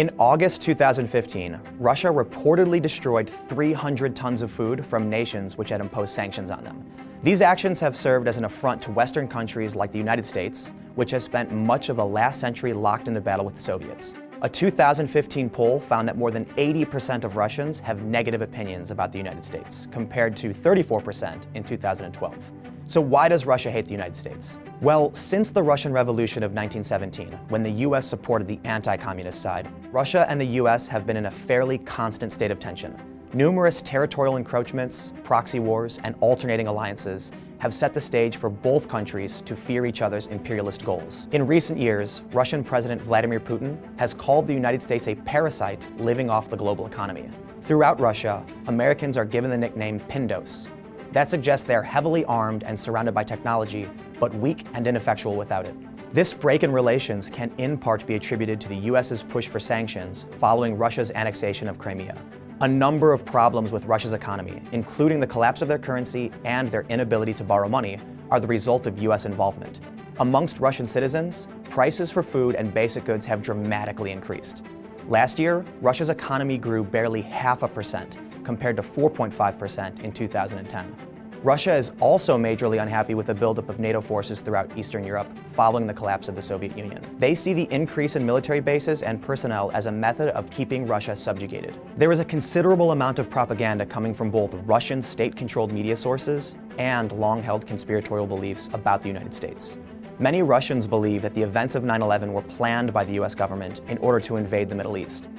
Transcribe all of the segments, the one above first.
In August 2015, Russia reportedly destroyed 300 tons of food from nations which had imposed sanctions on them. These actions have served as an affront to Western countries like the United States, which has spent much of the last century locked into battle with the Soviets. A 2015 poll found that more than 80% of Russians have negative opinions about the United States, compared to 34% in 2012. So why does Russia hate the United States? Well, since the Russian Revolution of 1917, when the US supported the anti-communist side, Russia and the US have been in a fairly constant state of tension. Numerous territorial encroachments, proxy wars, and alternating alliances have set the stage for both countries to fear each other's imperialist goals. In recent years, Russian President Vladimir Putin has called the United States a parasite living off the global economy. Throughout Russia, Americans are given the nickname Pindos. That suggests they're heavily armed and surrounded by technology, but weak and ineffectual without it. This break in relations can in part be attributed to the US's push for sanctions following Russia's annexation of Crimea. A number of problems with Russia's economy, including the collapse of their currency and their inability to borrow money, are the result of US involvement. Amongst Russian citizens, prices for food and basic goods have dramatically increased. Last year, Russia's economy grew barely 0.5%, compared to 4.5% in 2010. Russia is also majorly unhappy with the buildup of NATO forces throughout Eastern Europe following the collapse of the Soviet Union. They see the increase in military bases and personnel as a method of keeping Russia subjugated. There is a considerable amount of propaganda coming from both Russian state-controlled media sources and long-held conspiratorial beliefs about the United States. Many Russians believe that the events of 9/11 were planned by the US government in order to invade the Middle East.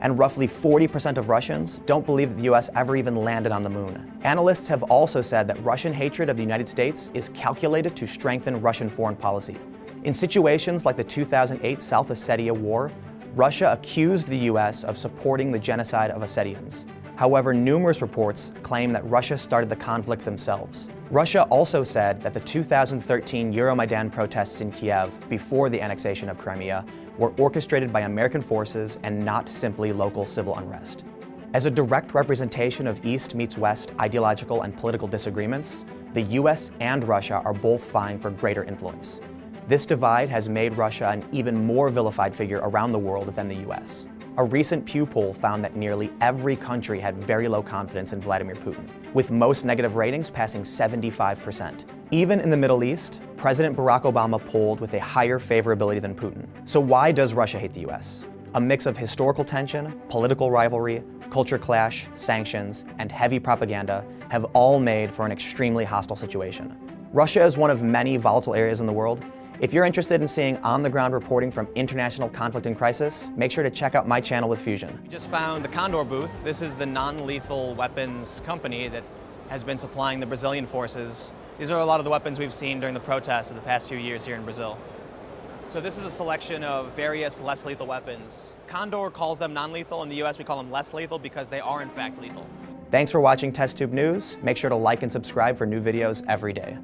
And roughly 40% of Russians don't believe that the US ever even landed on the moon. Analysts have also said that Russian hatred of the United States is calculated to strengthen Russian foreign policy. In situations like the 2008 South Ossetia War, Russia accused the US of supporting the genocide of Ossetians. However, numerous reports claim that Russia started the conflict themselves. Russia also said that the 2013 Euromaidan protests in Kiev before the annexation of Crimea were orchestrated by American forces and not simply local civil unrest. As a direct representation of East meets West ideological and political disagreements, the US and Russia are both vying for greater influence. This divide has made Russia an even more vilified figure around the world than the US. A recent Pew poll found that nearly every country had very low confidence in Vladimir Putin, with most negative ratings passing 75%. Even in the Middle East, President Barack Obama polled with a higher favorability than Putin. So why does Russia hate the US? A mix of historical tension, political rivalry, culture clash, sanctions, and heavy propaganda have all made for an extremely hostile situation. Russia is one of many volatile areas in the world. If you're interested in seeing on-the-ground reporting from international conflict and crisis, make sure to check out my channel with Fusion. We just found the Condor booth. This is the non-lethal weapons company that has been supplying the Brazilian forces. These are a lot of the weapons we've seen during the protests of the past few years here in Brazil. So this is a selection of various less lethal weapons. Condor calls them non-lethal. In the US, we call them less lethal because they are in fact lethal. Thanks for watching TestTube News. Make sure to like and subscribe for new videos every day.